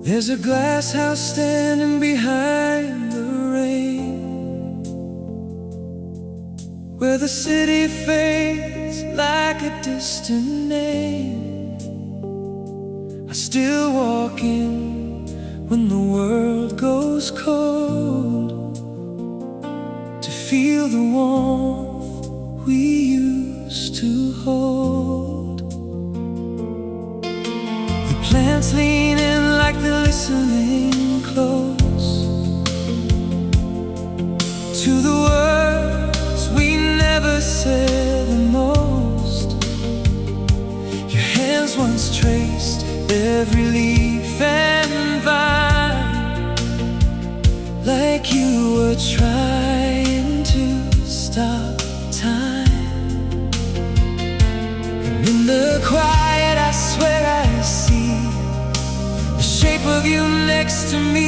There's a glass house standing behind the rain, where the city fades like a distant name. I still walk in when the world goes cold, to feel the warmth we used to hold. The plants lean in like they're listening close to the words we never said the most. Your hands once traced every leaf and vine, like you were trying to stop time. And in the quiet I swear I see the shape of you next to me.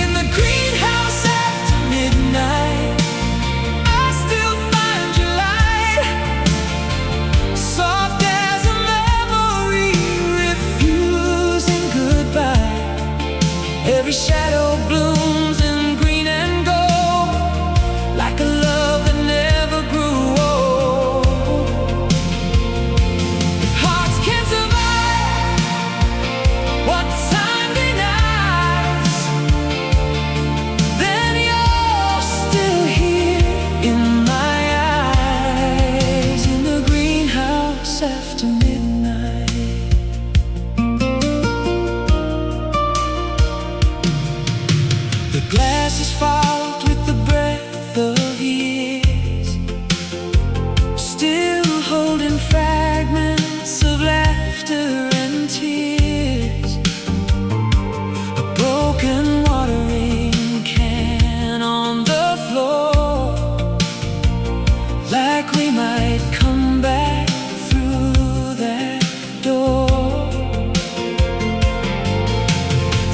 In the greenhouse after midnight, I still find your light, soft as a memory, refusing goodbye. Every shadow blooms in green and gold, like a love that never grew old. If hearts can't survive what time denies, then you're still here in my eyes. In the greenhouse after midnight. The glass is fogged with the breath of years, still holding fragments of laughter and tears. A broken watering can on the floor, like we might come back through that door.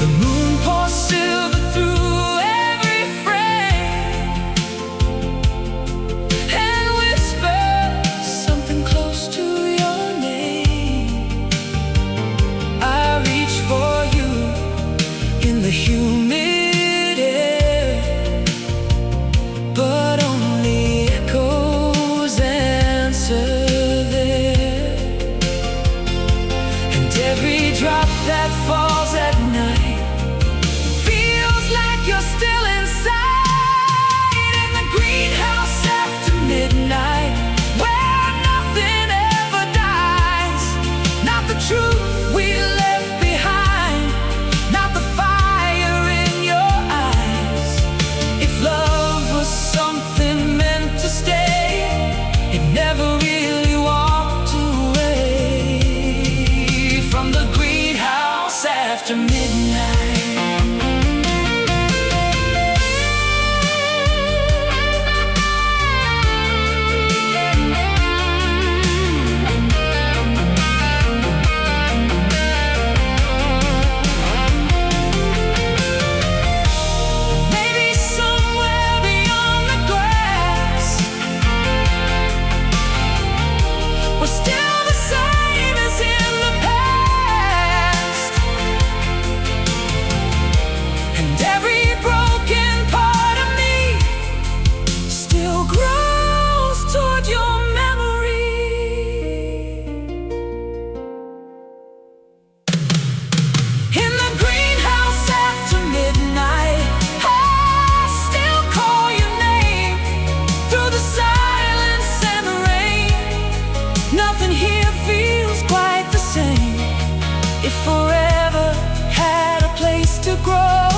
The moon pours silver through every frame and whispers something close to your name. I reach for you in the humid air, but only echoes answer there. And every drop that falls at night feels like you're still inside. In the greenhouse after midnight, where nothing ever dies. Not the truth we left behind, not the fire in your eyes. If love was something meant to stay, it never really walked away. From the greenhouse after midnight. Maybe somewhere beyond the grass, we're still the same as in the past. And every broken part of me still grows toward your memory. In the greenhouse after midnight, I still call your name through the silence and the rain. Nothing here feels quite the same. If forever had a place to grow,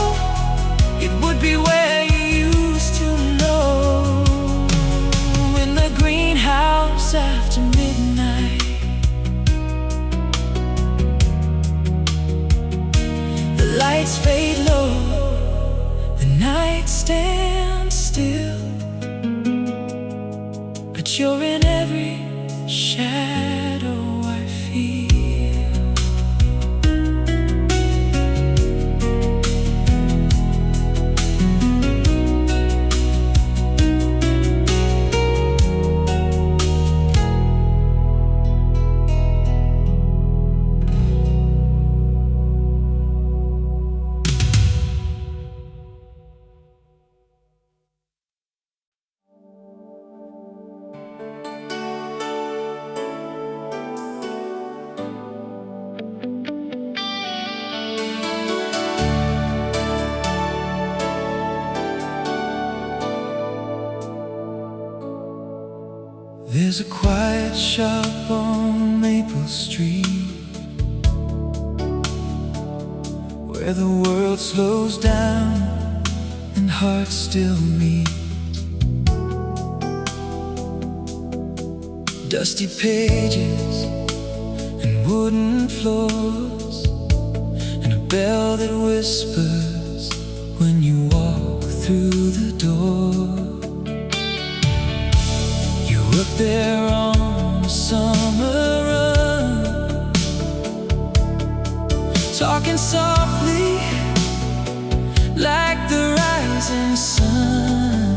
it would be where you used to know. In the greenhouse after midnight. The lights fade low, the night stands still, but you're in every shadow I feel. There's a quiet shop on Maple Street where the world slows down and hearts still meet. Dusty pages and wooden floors, and a bell that whispers when you walk through the door. You work there on a summer run, talking softly like the rising sun.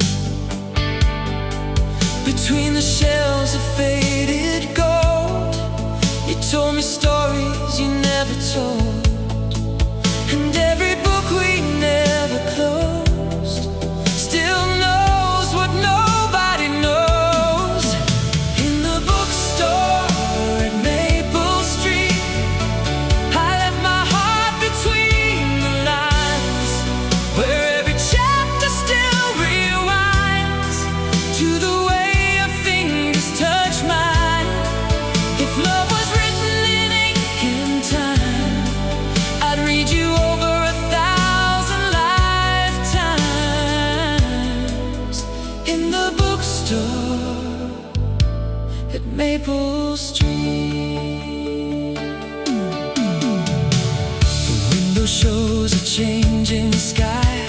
Between the shelves of faded gold, you told me stories you never told, and every book we never closed still knows what nobody knows. In the bookstore at Maple Street, I left my heart between the lines, where every chapter still rewinds to the way your fingers touch mine. If love was written in ink and time, I'd read you over 1,000 lifetimes. In the bookstore at Maple Street, the window shows a changing sky,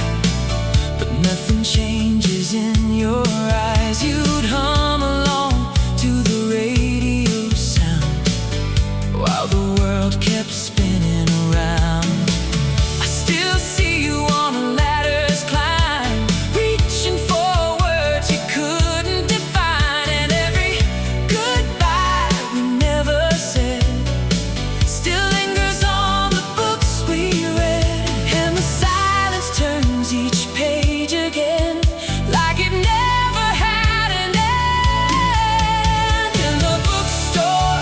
but nothing changes in your eyes. You'd hum along to the radio sound while the world kept spinning around. I still see you on a ladder's climb, reaching for words you couldn't define, and every goodbye we never said still lingers on the books we read, and the silence turns each page again like it never had an end. In the bookstore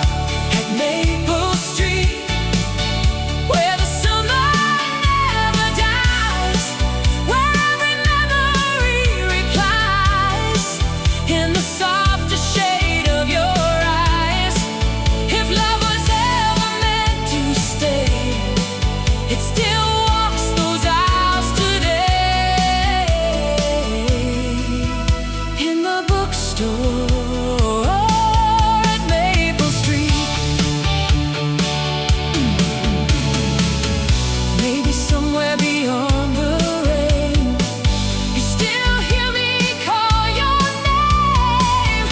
at Maple Street, where the summer never dies, where every memory replies in the softest shade of your eyes. If love was ever meant to stay, it still walks those aisles today. In the bookstore at Maple Street, maybe somewhere beyond the rain, you still hear me call your name.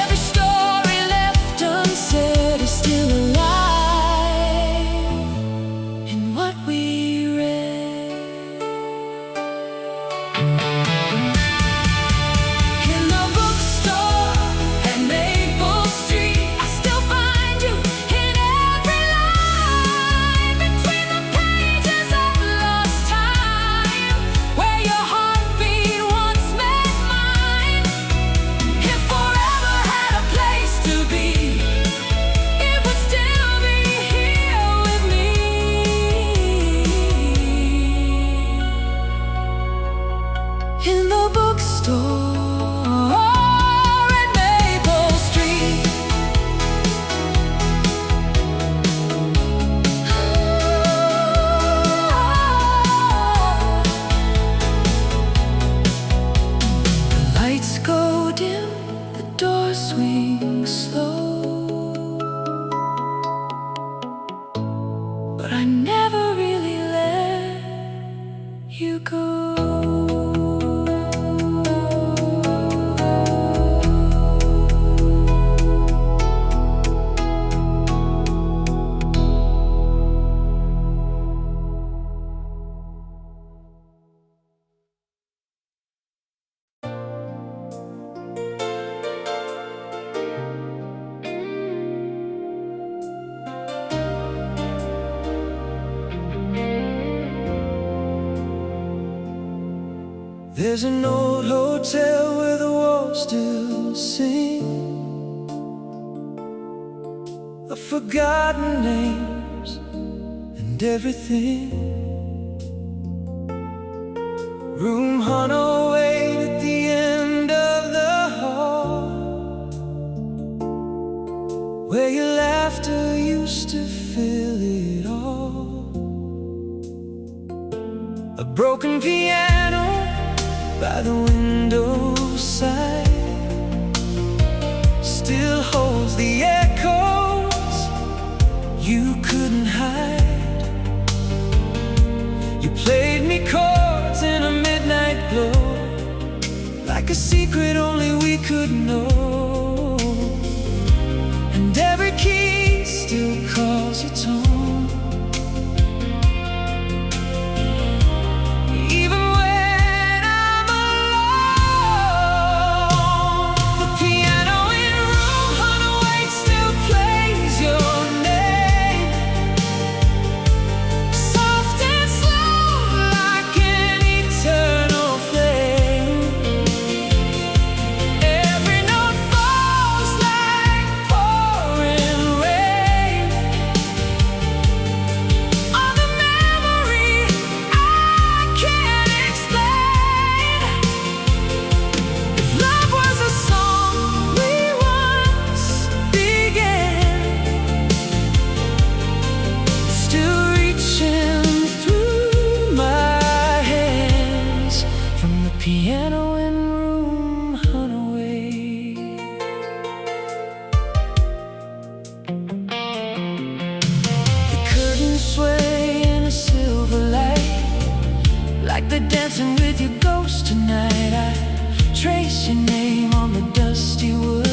Every story left unsaid is still alive in what we read. In the bookstore at Maple Street, I still find you in every line between the pages of lost time, where your heartbeat once met mine. If forever had a place to be, it would still be here with me. In the bookstore at Maple Street. The lights go dim, the door swings slow, but I never really let you go. There's an old hotel where the walls still sing of forgotten names and everything. Room 108 at the end of the hall, A broken piano by the window side still holds the echoes you couldn't hide. You played me chords in a midnight glow, like a secret only we could know. And every key still calls its own. Piano in room, Runaway. The curtains sway in a silver light, like they're dancing with your ghost tonight. I trace your name on the dusty wood,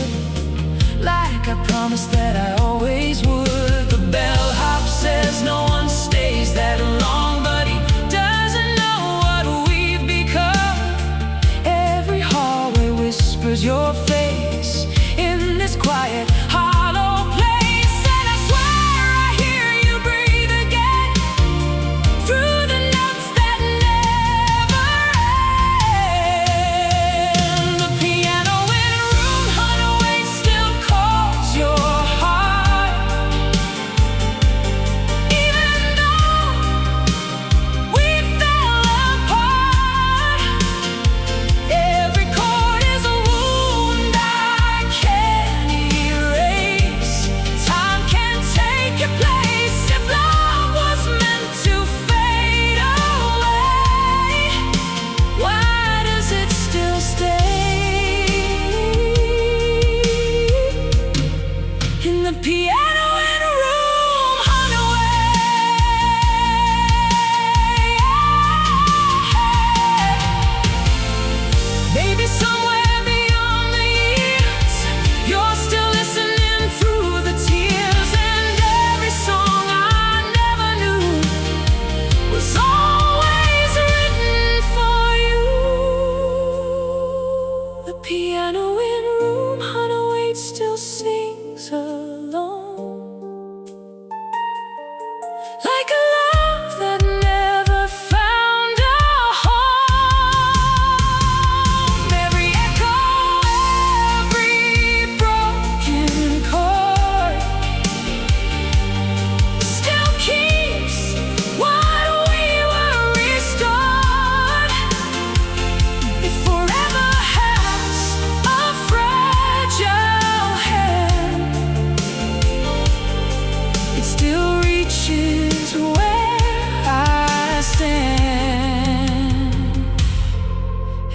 like I promised that I always would. The bellhop says no one stays that long, but he doesn't know what we've become. Whispers your face in this quiet, hollow place, and I swear I hear you breathe again through the notes that never end. The piano in room, Runaway, still calls your heart, even though we fell apart. Every chord is a wound I can't erase. Time can't take your place. If love was meant to fade away, why does it still stay in the piano in room, Runaway? Maybe somewhere beyond the years, you're still listening through the tears, and every song I never knew was always written for you. The piano in room, Runaway, still sings alone, like a love that never found a home. Every echo, every broken chord still keeps what we were restored. It forever has a fragile hand. It still reaches where I stand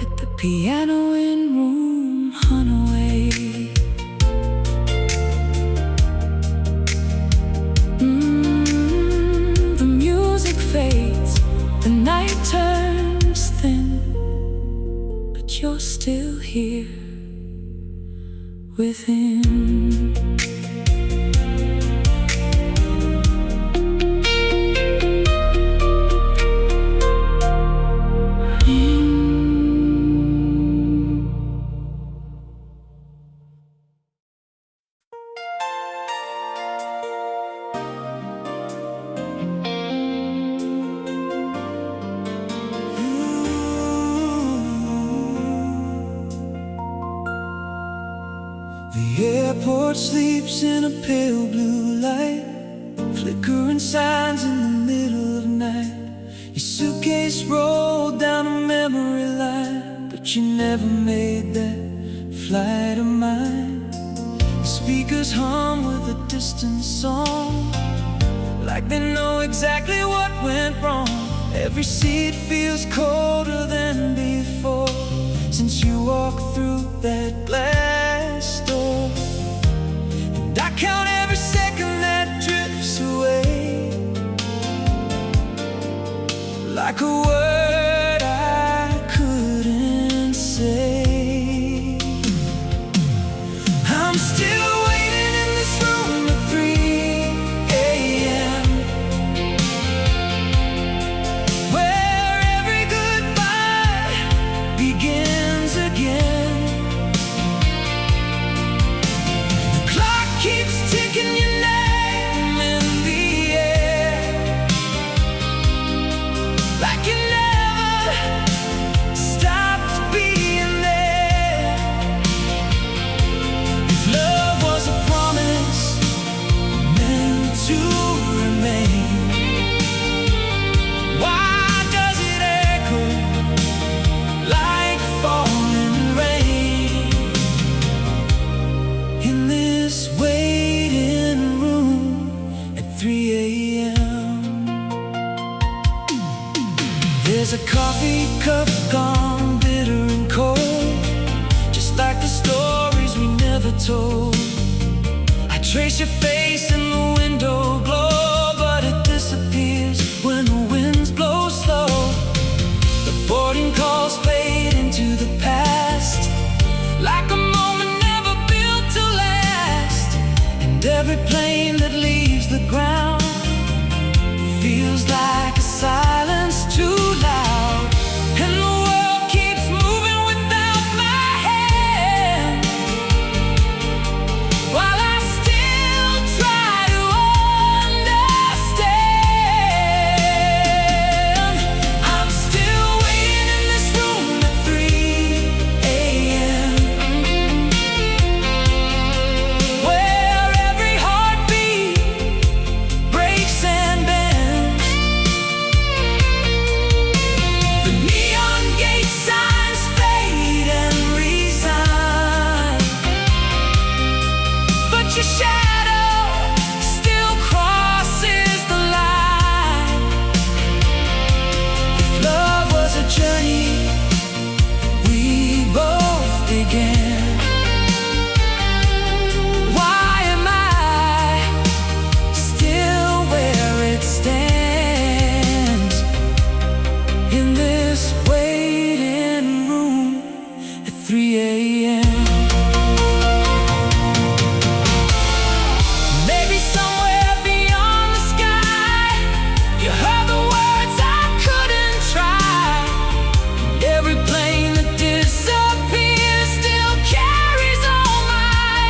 at the piano in room, Runaway. The music fades, the night turns thin, but you're still here within. The airport sleeps in a pale blue light, flickering signs in the middle of night. Your suitcase rolled down a memory line, but you never made that flight of mine. The speakers hum with a distant song, like they know exactly what went wrong. Every seat feels colder than before since you walked through that glass door. And I count every second that drifts away, like a word I couldn't say. I'm still waiting in this room at 3 a.m., where every goodbye begins again. The clock keeps ticking your name in the air, like you never stopped being there. If love was a promise meant to remain, why does it echo like falling rain in this waiting room at 3 a.m.? There's a coffee cup gone bitter and cold, just like the stories we never told. I trace your face in the window glow, but it disappears when the winds blow slow. The boarding calls fade into the past, like a moment never built to last. And every plane that leaves the ground feels like a silence too loud. And the world keeps moving without my hand, while I still try to understand. I'm still waiting in this room at 3 a.m., where every heartbeat breaks and bends. The neon gate signs fade and resign, but your shadow still crosses the line. If love was a journey we both began, why am I still where it stands in this waiting room at 3 a.m.? Maybe somewhere beyond the sky, you heard the words I couldn't try. Every plane that disappears still carries all my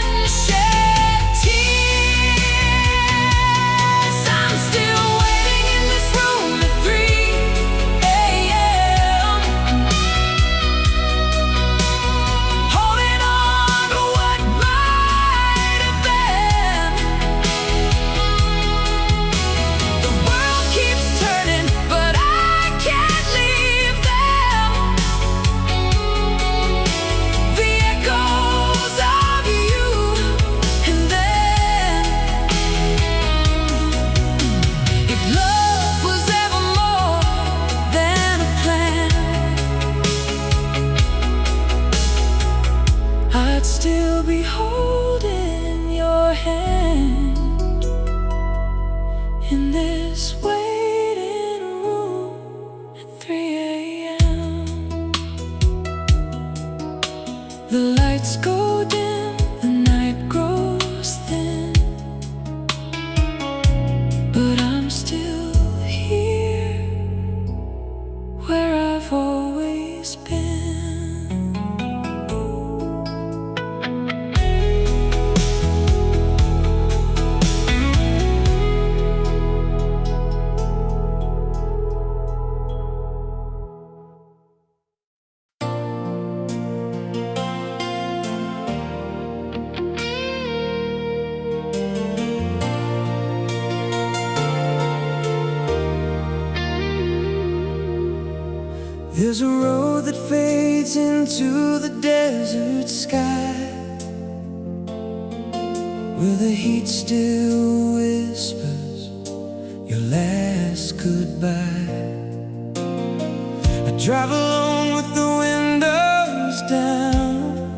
unshed tears. I'm still waiting in this room at 3 a.m., holding on to what might have been. The world keeps turning, but I can't leave them. The echoes of you and then. If love was ever more than a plan, I'd still be holding your hand in this waiting room at 3 a.m. The lights go dim, the night grows thin, but I'm still here where I've always been. There's a road that fades into the desert sky, where the heat still whispers your last goodbye. Drive alone with the windows down,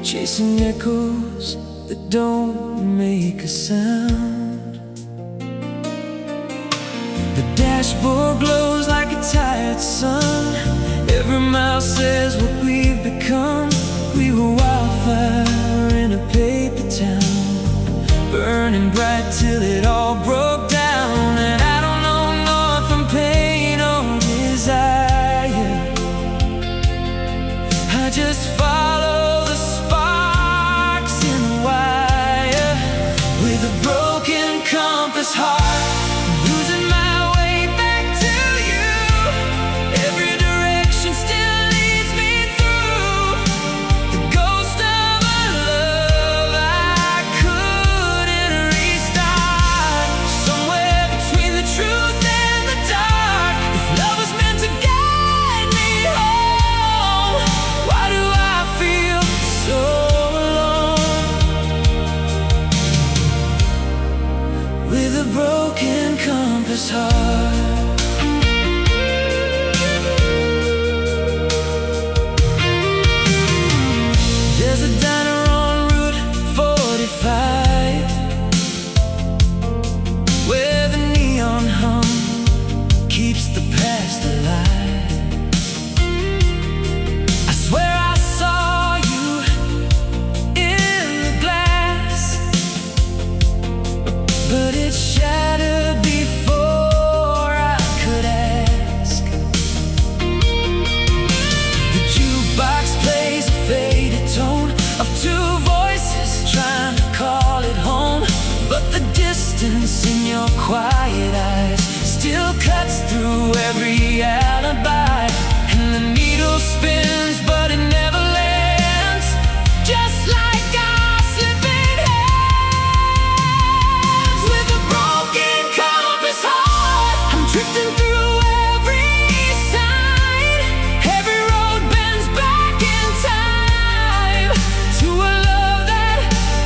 chasing echoes that don't make a sound. The dashboard glows like a tired sun. Every mile says what we've become. We were wildfire in a paper town, burning bright till it all broke down. And I don't know north from pain or desire. I just follow the sparks in the wire. With a broken compass heart, losing my way back to you. Every direction still leads me through the ghost of a love I couldn't restart. Somewhere between the truth and the dark, if love was meant to guide me home, why do I feel so alone? With a broken compass heart. There's a diner on Route 45 where the neon hum keeps the past alive. I swear I saw you in the glass, but it shattered before I could ask. The jukebox plays a faded tone of two voices trying to call it home, but the distance in your quiet eyes still cuts through every alibi. And the needle spins, but it never lands, just like our slipping hands. With a broken compass heart, I'm drifting through every sign. Every road bends back in time to a love that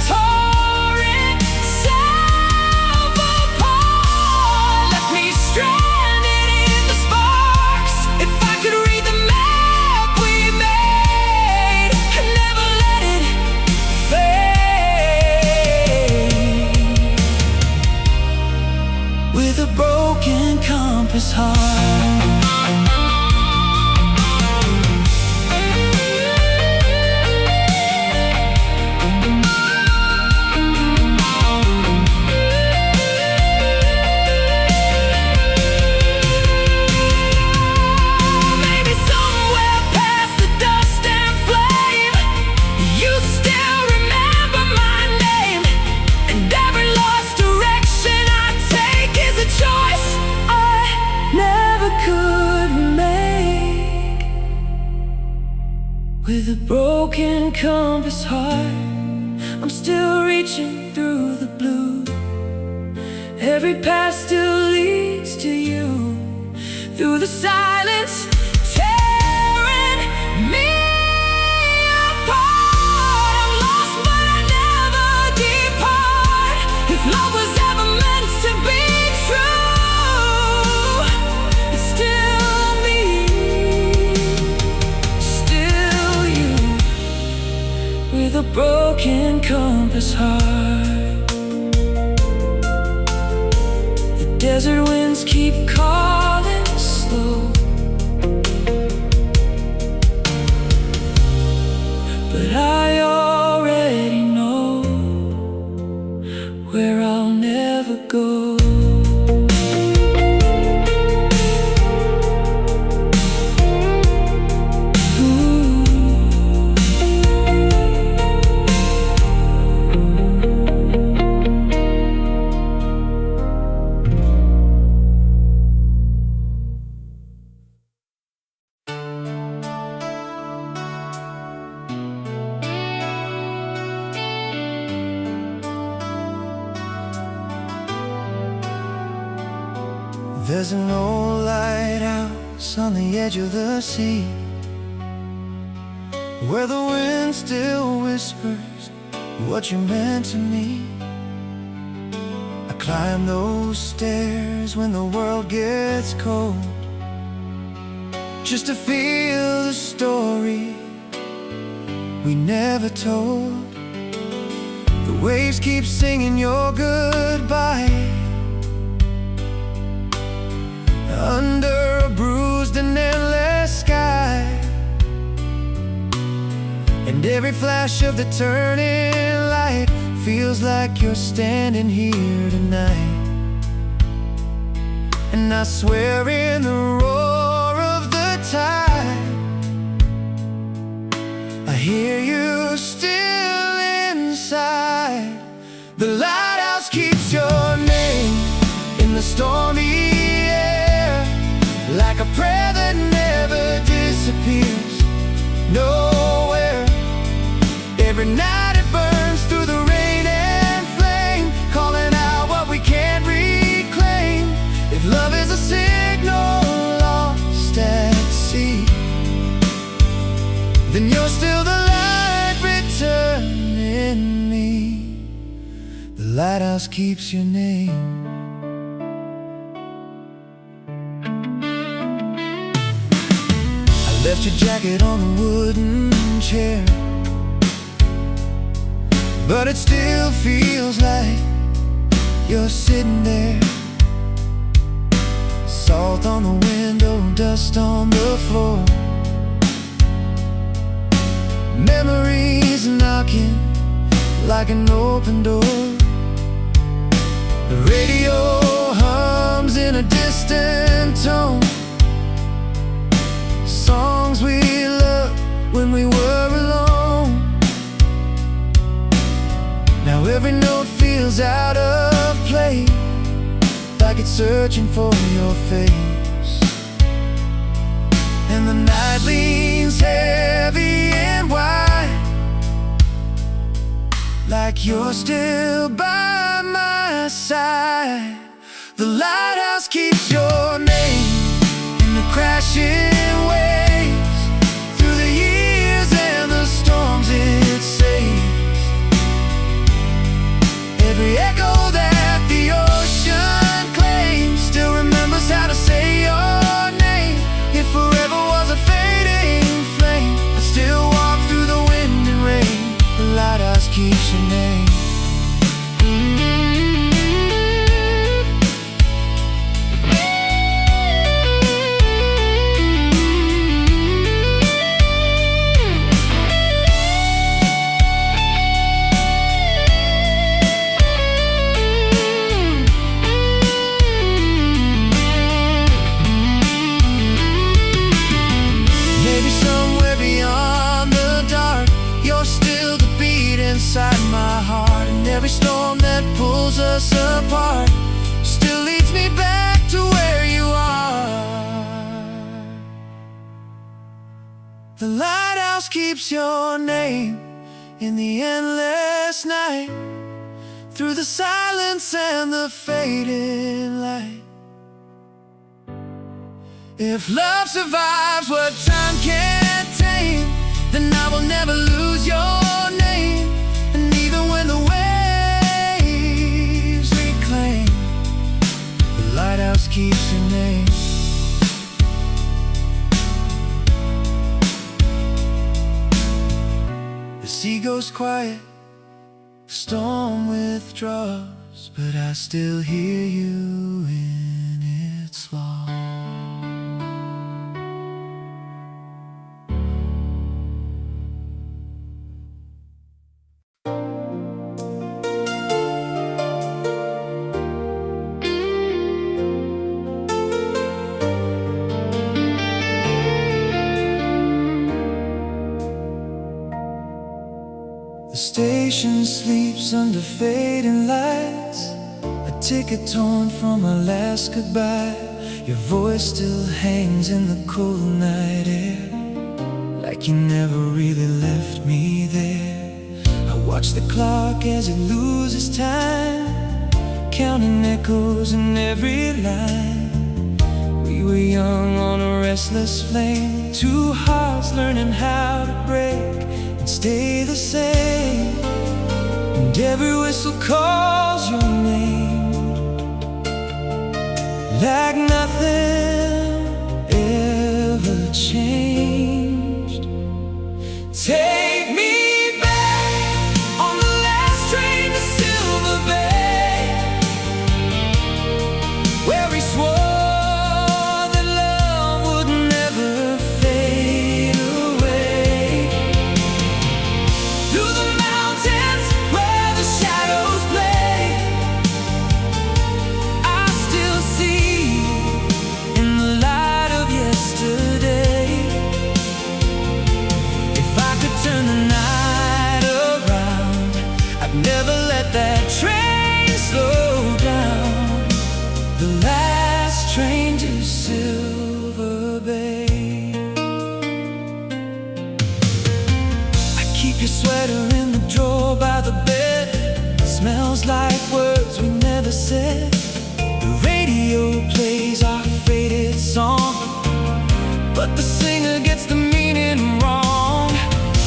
tore itself apart. Left me stranded in the sparks. If I could read the map we made and never let it fade. With a broken compass heart. Maybe somewhere past the dust and flame, you still remember my name. And every lost direction I take is a choice I never could make. With a broken compass heart, I'm still reaching through the blue. Every path still leads to you. Through the silence, tearing me apart. I'm lost, but I never depart. If love was ever meant to be true, it's still me, still you. With a broken compass heart. The desert winds keep calling slow, but I already know where I'll never go. There's an old lighthouse on the edge of the sea, where the wind still whispers what you meant to me. I climb those stairs when the world gets cold, just to feel the story we never told. The waves keep singing your goodbye under a bruised and endless sky, and every flash of the turning light feels like you're standing here tonight. And I swear in the roar of the tide, I hear you still inside. The lighthouse keeps your name in the stormy air, like a prayer that never disappears nowhere. Every night it burns through the rain and flame, calling out what we can't reclaim. If love is a signal lost at sea, then you're still the light returning me. The lighthouse keeps your name. I left your jacket on the wooden chair, but it still feels like you're sitting there. Salt on the window, dust on the floor, memories knocking like an open door. The radio hums in a distant tone, songs we loved when we were alone. Now every note feels out of place, like it's searching for your face. And the night leans heavy and wide, like you're still by my side. The lighthouse keeps your name in the crashing waves, through the years and the storms it saves. Every echo that the ocean claims still remembers how to say your name. If forever was a fading flame, I'd still walk through the wind and rain. The lighthouse keeps your name. Inside my heart, and every storm that pulls us apart still leads me back to where you are. The lighthouse keeps your name in the endless night, through the silence and the fading light. If love survives what time can't tame, then I will never lose your name. And even when the waves reclaim, the lighthouse keeps your name. The sea goes quiet, the storm withdraws, but I still hear you in its law. The station sleeps under fading lights, a ticket torn from our last goodbye. Your voice still hangs in the cold night air, like you never really left me there. I watch the clock as it loses time, counting echoes in every line. We were young on a restless flame, two hearts learning how to break and stay the same. And every whistle calls your name, like nothing ever but the singer gets the meaning wrong.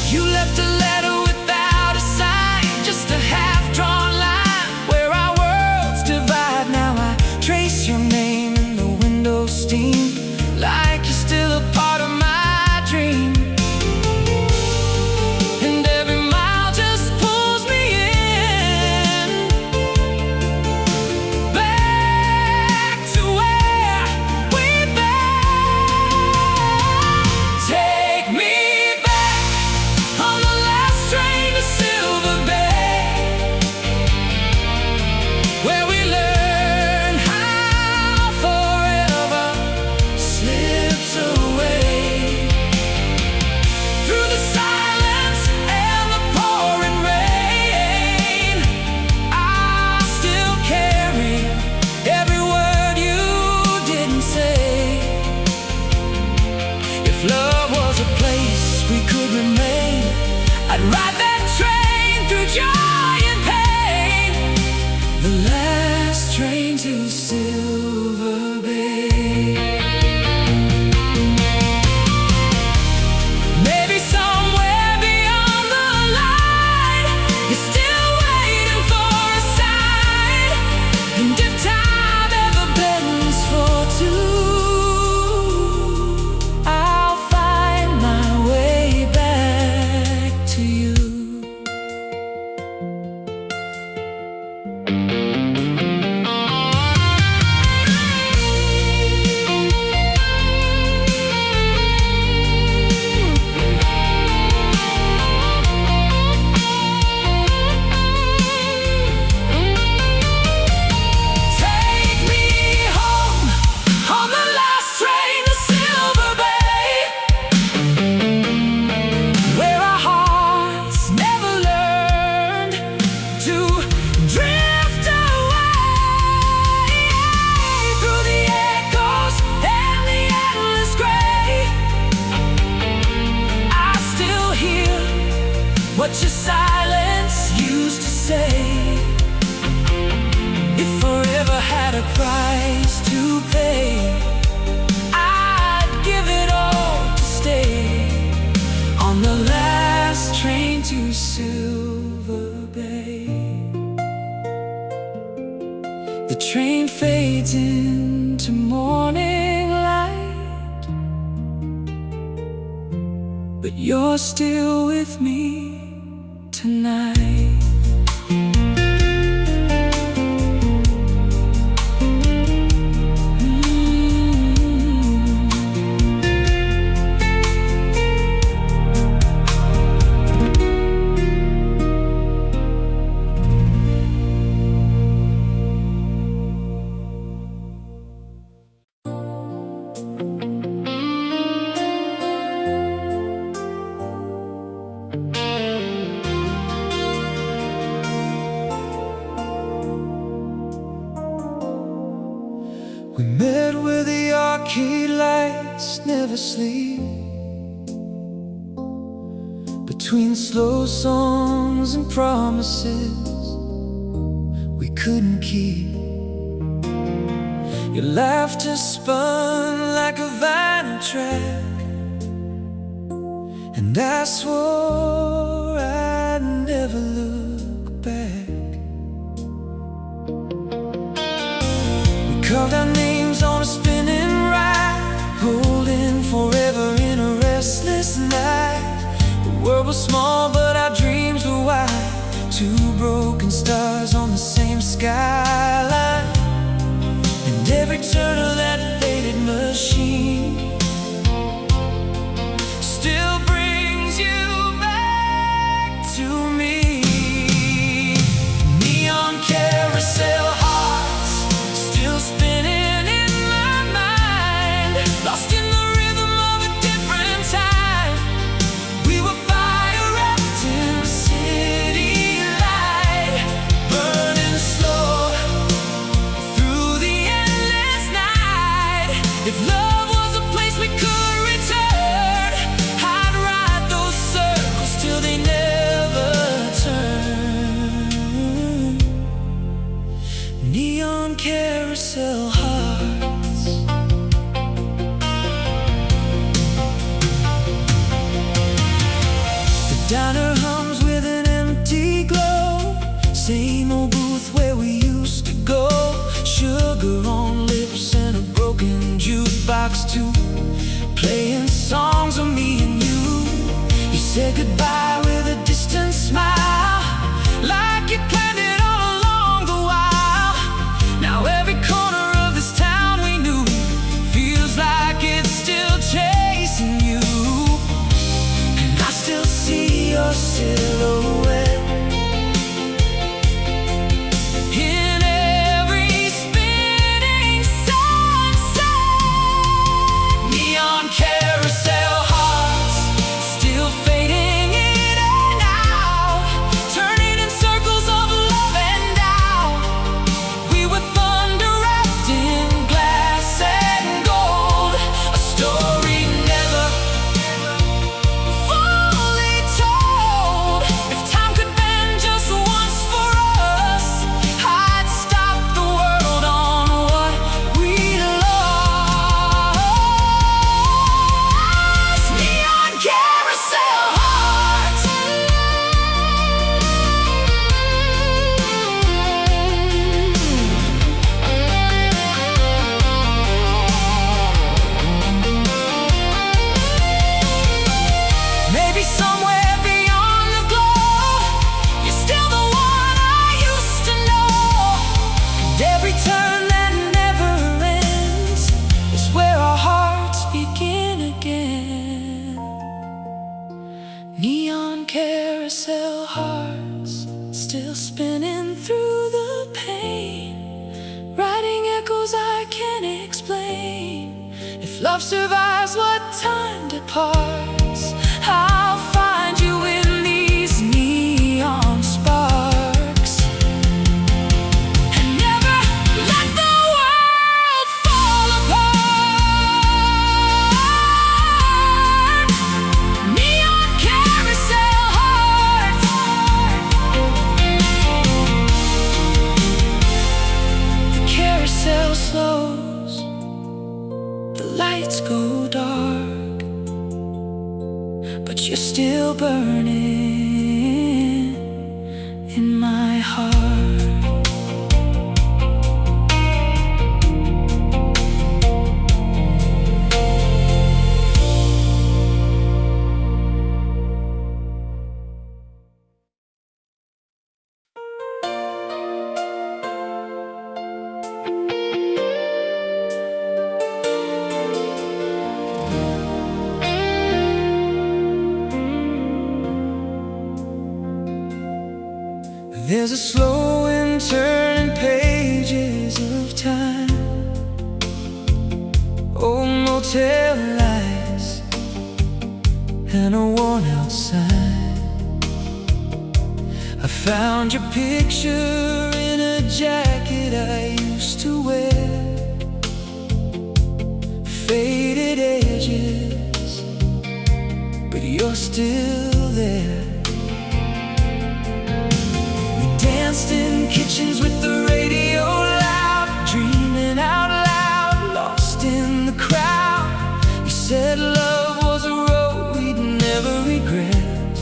You left a letter without a sign, just a half-drawn line where our worlds divide. Now I trace your name in the window steam, like you're still a part of my dream. And every mile just pulls me in, back to where we've been. Take me back on the last train to Silver Bay, where we learn how forever slips away. Through the silence and the pouring rain, I still carry every word you didn't say. If love was a place we could remain, I'd ride that train through joy and pain, the last train to Silver Bay. Maybe somewhere beyond the line, you're still waiting for a sign. And if time ever bends for two, I'll find my way back to you. Take me home on the last train to Silver Bay, where our hearts never learned to drift away. Through the echoes and the endless gray, I still hear what your silence used to say. If forever had a price to pay, I'd give it all to stay on the last train to Silver Bay. The train fades into morning light, but you're still with me tonight. We met where the arcade lights never sleep, between slow songs and promises we couldn't keep. Your laughter spun like a vinyl track, and I swore I'd never look back. We carved our names on a spinning ride, holding forever in a restless night. The world was small, but our dreams were wide, two broken stars on the same skyline. And every turn of that faded machine still brings you back to me. Neon carousel hearts still spinning in my mind, lost in the rhythm of a different time. We were fire wrapped in city light, burning slow through the endless night. Say goodbye with a distant smile, like you planned it all along the while. Now every corner of this town we knew feels like it's still chasing you. And I still see your silhouette in every spinning sunset. Neon carousel hearts still fading in and out, turning in circles of love and doubt. We were thunder wrapped in glass and gold, a story never fully told. If time could bend just once for us, I'd stop the world on what we lost. Neon carousel hearts. Maybe somewhere beyond the globe, you're still the one I used to know. And every turn that never ends is where our hearts begin again. Neon carousel hearts still spinning through the pain, writing echoes I can't explain. If love survives what time departs, I'll find you in these neon sparks. And never let the world fall apart. Neon carousel hearts. The carousel slows, the lights go dark, but you're still burning in my heart. There's a slow and turning pages of time, old motel lights and a worn out sign. I found your picture in a jacket I used to wear, faded edges, but you're still there. Danced in kitchens with the radio loud, dreaming out loud, lost in the crowd. You said love was a road we'd never regret,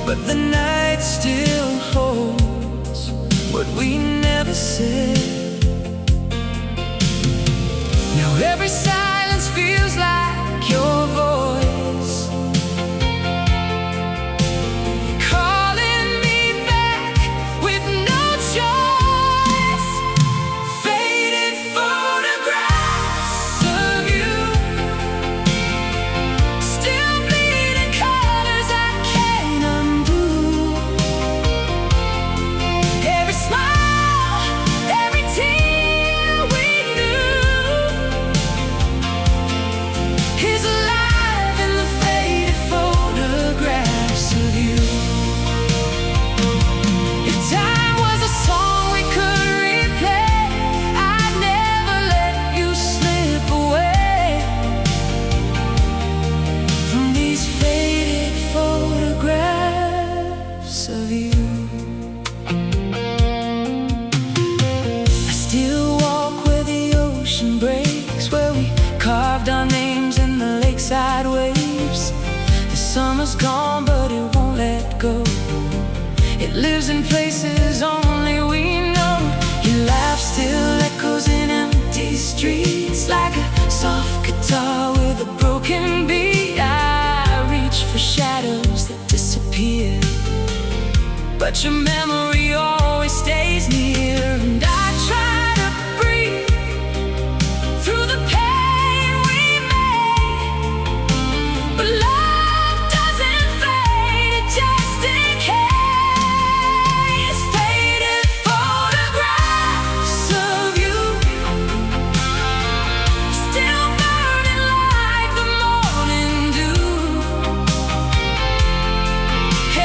but the night still holds what we never said. Now every silence feels like your voice, lakeside waves. The summer's gone, but it won't let go. It lives in places only we know. Your laugh still echoes in empty streets, like a soft guitar with a broken beat. but your memory always stays near. And I try to breathe through the pain we made, but love doesn't fade, it just decays. Faded photographs of you, still burning like the morning dew.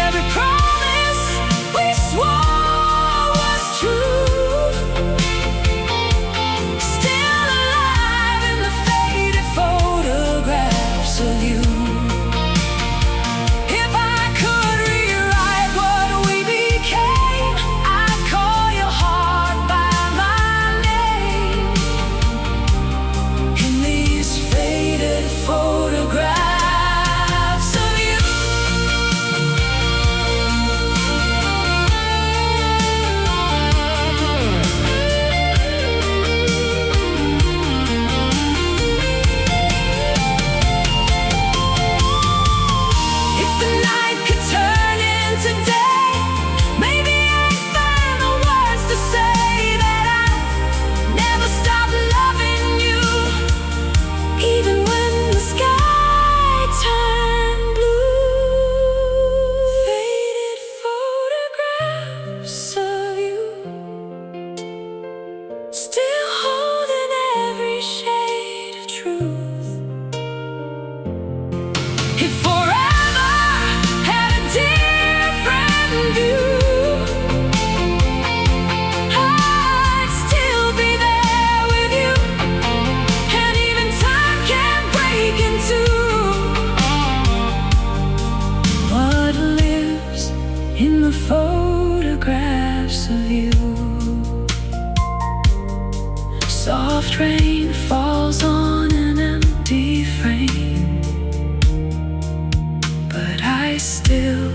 Every promise we swore was true, still alive in the faded photographs of you. If I could rewrite what we became, I'd call your heart by my name in these faded photographs of you. If the night could turn into day, maybe I'd find the words to say that I never stopped loving you, even when the sky turned blue. Faded photographs of you, still holding every shade of truth. If forever had a different view, I'd still be there with you, and even time can't break into what lives in the photographs of you. Soft rain falls on an empty frame, but I still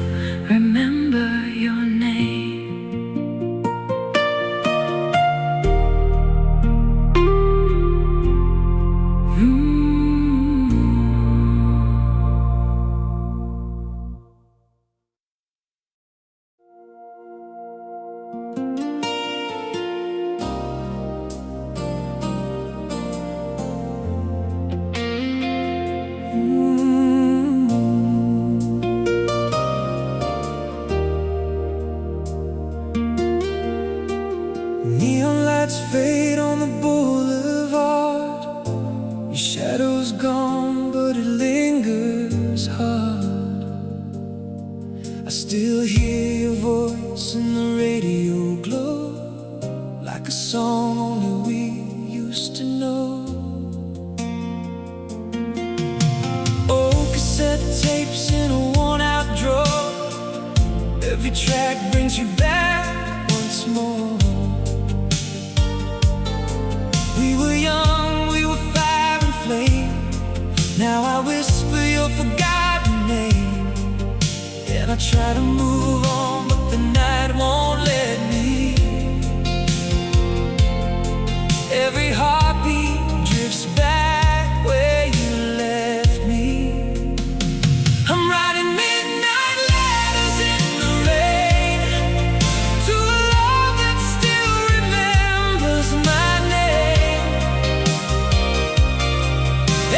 remember your name. Neon lights fade on the boulevard. Your shadow's gone, but it lingers hard. I still hear your voice in the radio glow, like a song only we used to know. Oh, cassette tapes in a worn-out drawer. Every track brings you back once more. We were young, we were fire and flame. Now I whisper your forgotten name, and I try to move on, but the night won't let me. Every heartbeat drifts back where you left me. I'm writing midnight letters in the rain to a love that still remembers my name.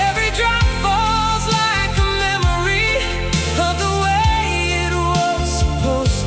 Every drop falls like a memory of the way it was supposed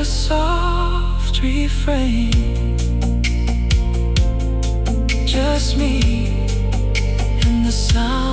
soft refrain. Just me and the sound